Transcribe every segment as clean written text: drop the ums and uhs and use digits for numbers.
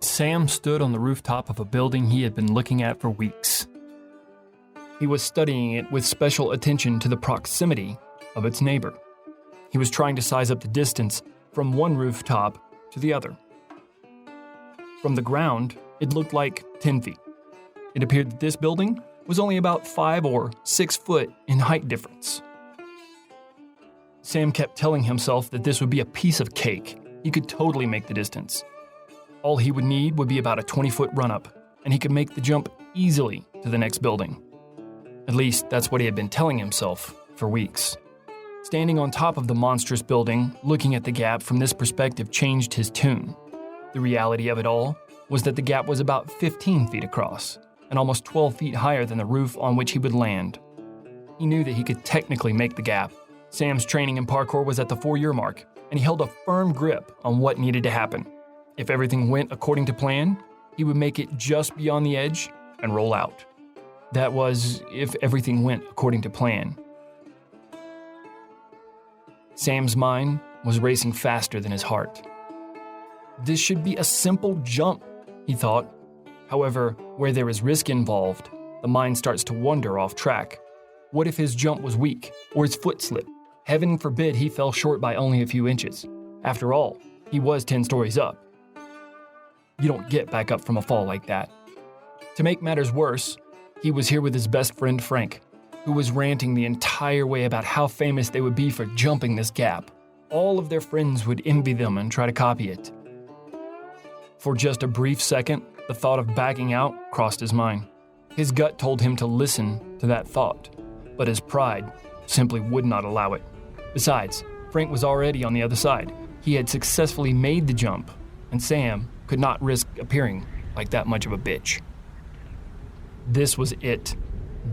Sam stood on the rooftop of a building he had been looking at for weeks. He was studying it with special attention to the proximity of its neighbor. He was trying to size up the distance from one rooftop to the other. From the ground, it looked like 10 feet. It appeared that this building was only about 5 or 6 foot in height difference. Sam kept telling himself that this would be a piece of cake. He could totally make the distance. All he would need would be about a 20-foot run-up, and he could make the jump easily to the next building. At least, that's what he had been telling himself for weeks. Standing on top of the monstrous building, looking at the gap from this perspective changed his tune. The reality of it all was that the gap was about 15 feet across, and almost 12 feet higher than the roof on which he would land. He knew that he could technically make the gap. Sam's training in parkour was at the 4-year mark, and he held a firm grip on what needed to happen. If everything went according to plan, he would make it just beyond the edge and roll out. That was, if everything went according to plan. Sam's mind was racing faster than his heart. This should be a simple jump, he thought. However, where there is risk involved, the mind starts to wander off track. What if his jump was weak, or his foot slipped? Heaven forbid he fell short by only a few inches. After all, he was 10 stories up. You don't get back up from a fall like that. To make matters worse, he was here with his best friend Frank, who was ranting the entire way about how famous they would be for jumping this gap. All of their friends would envy them and try to copy it. For just a brief second, the thought of backing out crossed his mind. His gut told him to listen to that thought, but his pride simply would not allow it. Besides, Frank was already on the other side. He had successfully made the jump, and Sam could not risk appearing like that much of a bitch. This was it.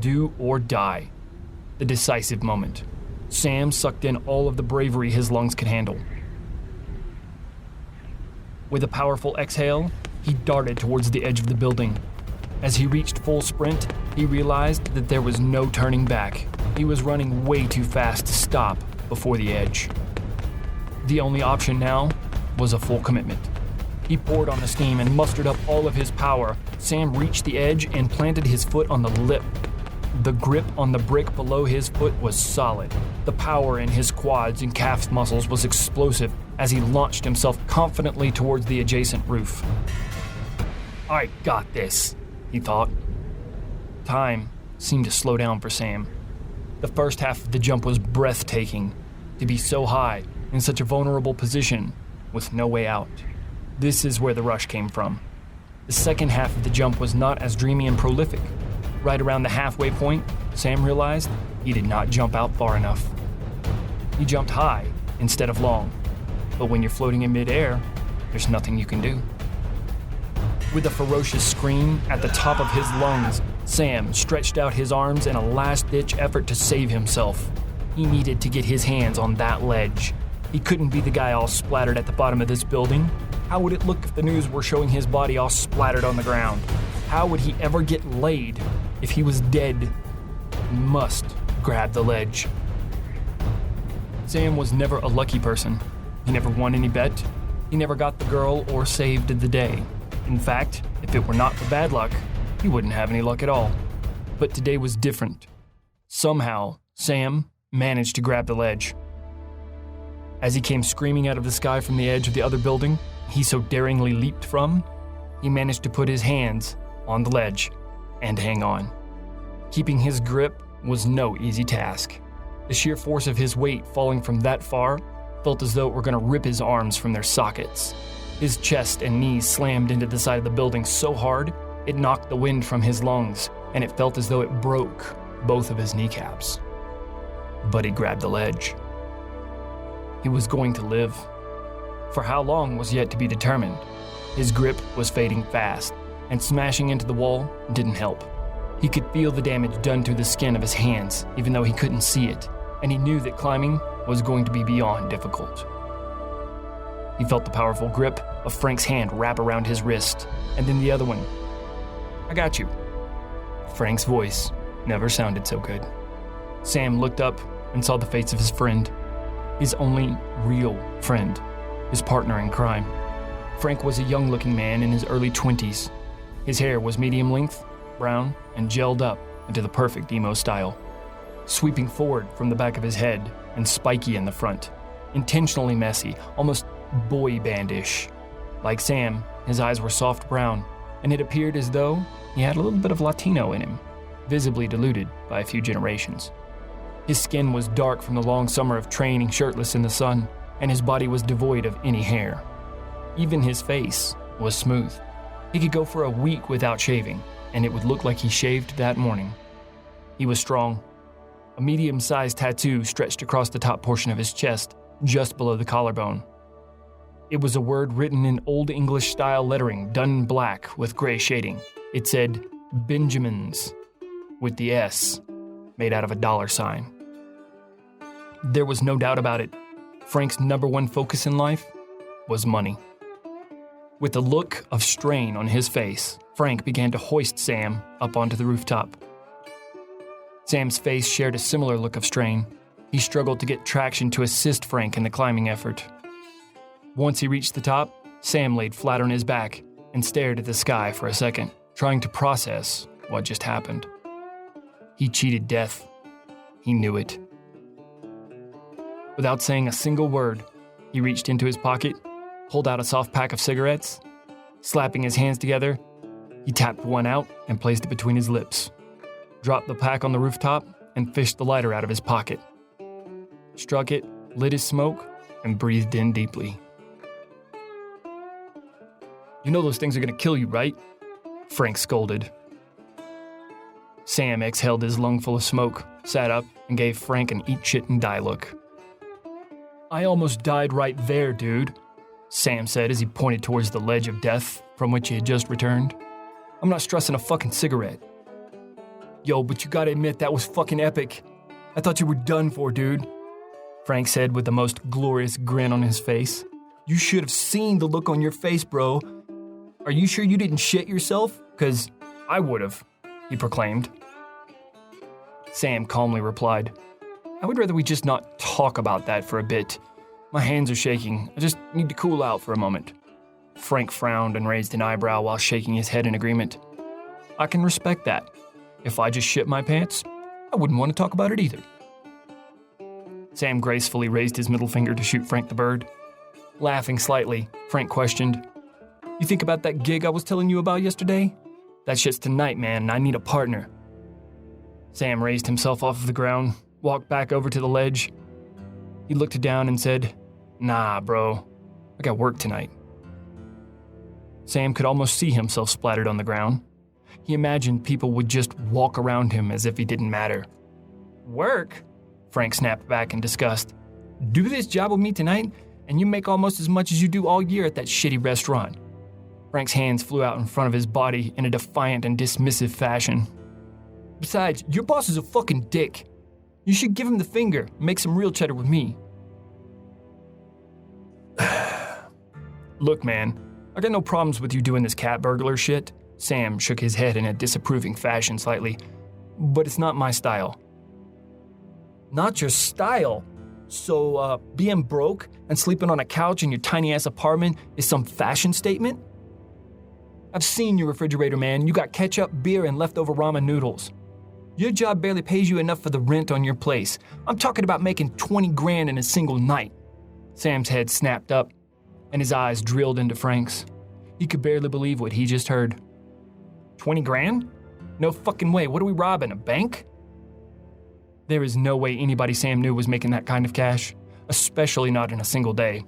Do or die. The decisive moment. Sam sucked in all of the bravery his lungs could handle. With a powerful exhale, he darted towards the edge of the building. As he reached full sprint, he realized that there was no turning back. He was running way too fast to stop before the edge. The only option now was a full commitment. He poured on the steam and mustered up all of his power. Sam reached the edge and planted his foot on the lip. The grip on the brick below his foot was solid. The power in his quads and calf muscles was explosive as he launched himself confidently towards the adjacent roof. I got this, he thought. Time seemed to slow down for Sam. The first half of the jump was breathtaking. To be so high, in such a vulnerable position, with no way out. This is where the rush came from. The second half of the jump was not as dreamy and prolific. Right around the halfway point, Sam realized he did not jump out far enough. He jumped high instead of long. But when you're floating in midair, there's nothing you can do. With a ferocious scream at the top of his lungs, Sam stretched out his arms in a last-ditch effort to save himself. He needed to get his hands on that ledge. He couldn't be the guy all splattered at the bottom of this building. How would it look if the news were showing his body all splattered on the ground? How would he ever get laid if he was dead? He must grab the ledge. Sam was never a lucky person. He never won any bet. He never got the girl or saved the day. In fact, if it were not for bad luck, he wouldn't have any luck at all. But today was different. Somehow, Sam managed to grab the ledge. As he came screaming out of the sky from the edge of the other building he so daringly leaped from, he managed to put his hands on the ledge and hang on. Keeping his grip was no easy task. The sheer force of his weight falling from that far felt as though it were going to rip his arms from their sockets. His chest and knees slammed into the side of the building so hard, it knocked the wind from his lungs, and it felt as though it broke both of his kneecaps. But he grabbed the ledge. He was going to live. For how long was yet to be determined. His grip was fading fast, and smashing into the wall didn't help. He could feel the damage done to the skin of his hands, even though he couldn't see it, and he knew that climbing was going to be beyond difficult. He felt the powerful grip of Frank's hand wrap around his wrist, and then the other one. I got you. Frank's voice never sounded so good. Sam looked up and saw the face of his friend, his only real friend, his partner in crime. Frank was a young-looking man in his early 20s. His hair was medium length, brown, and gelled up into the perfect emo style, sweeping forward from the back of his head and spiky in the front, intentionally messy, almost boy bandish. Like Sam, his eyes were soft brown, and it appeared as though he had a little bit of Latino in him, visibly diluted by a few generations. His skin was dark from the long summer of training shirtless in the sun, and his body was devoid of any hair. Even his face was smooth. He could go for a week without shaving, and it would look like he shaved that morning. He was strong. A medium-sized tattoo stretched across the top portion of his chest, just below the collarbone. It was a word written in Old English-style lettering done in black with gray shading. It said, Benjamins, with the S made out of a $sign. There was no doubt about it. Frank's number one focus in life was money. With a look of strain on his face, Frank began to hoist Sam up onto the rooftop. Sam's face shared a similar look of strain. He struggled to get traction to assist Frank in the climbing effort. Once he reached the top, Sam laid flat on his back and stared at the sky for a second, trying to process what just happened. He cheated death. He knew it. Without saying a single word, he reached into his pocket, pulled out a soft pack of cigarettes. Slapping his hands together, he tapped one out and placed it between his lips, dropped the pack on the rooftop, and fished the lighter out of his pocket. Struck it, lit his smoke, and breathed in deeply. "You know those things are gonna kill you, right?" Frank scolded. Sam exhaled his lungful of smoke, sat up, and gave Frank an eat shit and die look. "I almost died right there, dude," Sam said as he pointed towards the ledge of death from which he had just returned. "I'm not stressing a fucking cigarette." "Yo, but you gotta admit that was fucking epic. I thought you were done for, dude," Frank said with the most glorious grin on his face. "You should have seen the look on your face, bro. Are you sure you didn't shit yourself? 'Cause I would've," he proclaimed. Sam calmly replied, "I would rather we just not talk about that for a bit. My hands are shaking. I just need to cool out for a moment." Frank frowned and raised an eyebrow while shaking his head in agreement. "I can respect that. If I just shit my pants, I wouldn't want to talk about it either." Sam gracefully raised his middle finger to shoot Frank the bird. Laughing slightly, Frank questioned, "You think about that gig I was telling you about yesterday? That shit's tonight, man, and I need a partner." Sam raised himself off of the ground, walked back over to the ledge. He looked down and said, "Nah, bro, I got work tonight." Sam could almost see himself splattered on the ground. He imagined people would just walk around him as if he didn't matter. "Work?" Frank snapped back in disgust. "Do this job with me tonight, and you make almost as much as you do all year at that shitty restaurant." Frank's hands flew out in front of his body in a defiant and dismissive fashion. "Besides, your boss is a fucking dick. You should give him the finger and make some real cheddar with me." "Look, man, I got no problems with you doing this cat burglar shit." Sam shook his head in a disapproving fashion slightly. "But it's not my style." "Not your style? So, being broke and sleeping on a couch in your tiny-ass apartment is some fashion statement? I've seen your refrigerator, man. You got ketchup, beer, and leftover ramen noodles. Your job barely pays you enough for the rent on your place. I'm talking about making 20 grand in a single night." Sam's head snapped up, and his eyes drilled into Frank's. He could barely believe what he just heard. 20 grand? No fucking way. What are we robbing, a bank? There is no way anybody Sam knew was making that kind of cash, especially not in a single day.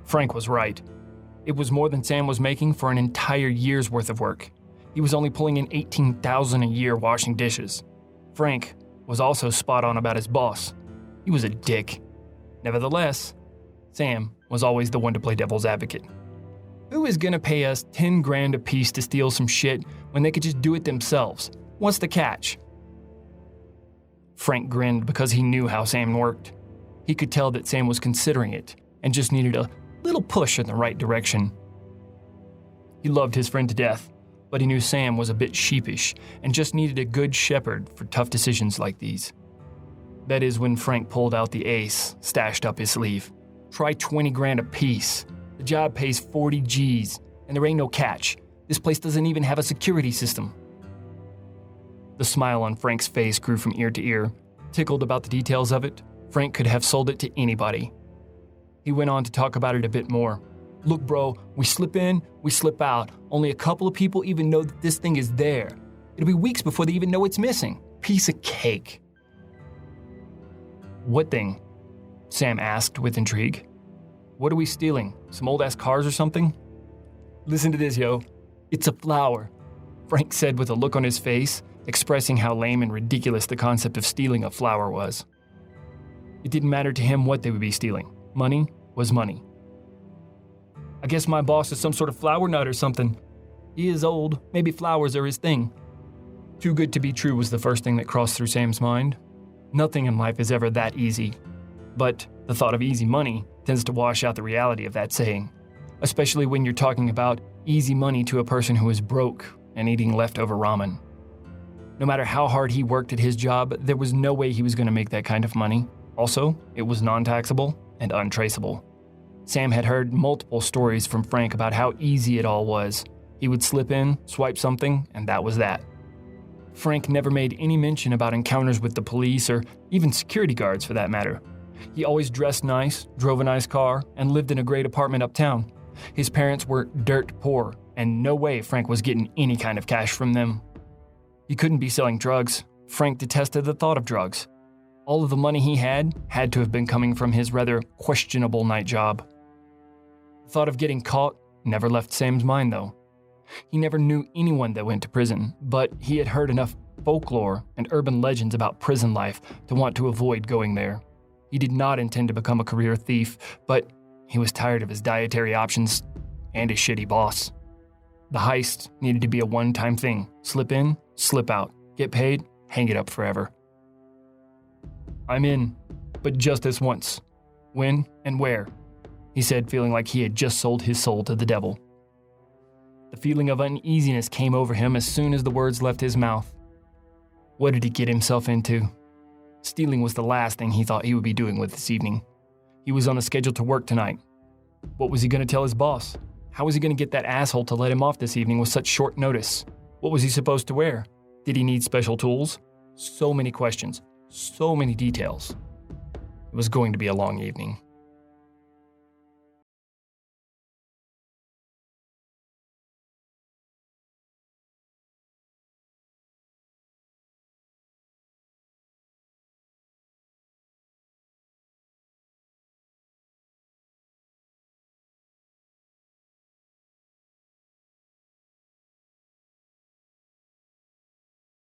Frank was right. It was more than Sam was making for an entire year's worth of work. He was only pulling in $18,000 a year washing dishes. Frank was also spot on about his boss. He was a dick. Nevertheless, Sam was always the one to play devil's advocate. Who is gonna pay us 10 grand a piece to steal some shit when they could just do it themselves? What's the catch? Frank grinned because he knew how Sam worked. He could tell that Sam was considering it and just needed a little push in the right direction. He loved his friend to death, but he knew Sam was a bit sheepish and just needed a good shepherd for tough decisions like these. That is when Frank pulled out the ace stashed up his sleeve. Try 20 grand a piece. The The job pays 40 G's, and there ain't no catch. This place doesn't even have a security system. The smile on Frank's face grew from ear to ear. Tickled about the details of it, Frank could have sold it to anybody. He went on to talk about it a bit more. Look, bro, we slip in, we slip out. Only a couple of people even know that this thing is there. It'll be weeks before they even know it's missing. Piece of cake. What thing? Sam asked with intrigue. What are we stealing? Some old-ass cars or something? Listen to this, yo. It's a flower, Frank said with a look on his face, expressing how lame and ridiculous the concept of stealing a flower was. It didn't matter to him what they would be stealing. Money was money. I guess my boss is some sort of flower nut or something. He is old. Maybe flowers are his thing. Too good to be true was the first thing that crossed through Sam's mind. Nothing in life is ever that easy. But the thought of easy money tends to wash out the reality of that saying, especially when you're talking about easy money to a person who is broke and eating leftover ramen. No matter how hard he worked at his job, there was no way he was going to make that kind of money. Also, it was non-taxable and untraceable. Sam had heard multiple stories from Frank about how easy it all was. He would slip in, swipe something, and that was that. Frank never made any mention about encounters with the police or even security guards for that matter. He always dressed nice, drove a nice car, and lived in a great apartment uptown. His parents were dirt poor, and no way Frank was getting any kind of cash from them. He couldn't be selling drugs. Frank detested the thought of drugs. All of the money he had to have been coming from his rather questionable night job. The thought of getting caught never left Sam's mind, though. He never knew anyone that went to prison, but he had heard enough folklore and urban legends about prison life to want to avoid going there. He did not intend to become a career thief, but he was tired of his dietary options and his shitty boss. The heist needed to be a one-time thing. Slip in, slip out. Get paid, hang it up forever. I'm in, but just this once. When and where? He said, feeling like he had just sold his soul to the devil. The feeling of uneasiness came over him as soon as the words left his mouth. What did he get himself into? Stealing was the last thing he thought he would be doing with this evening. He was on a schedule to work tonight. What was he going to tell his boss? How was he going to get that asshole to let him off this evening with such short notice? What was he supposed to wear? Did he need special tools? So many questions, so many details. It was going to be a long evening.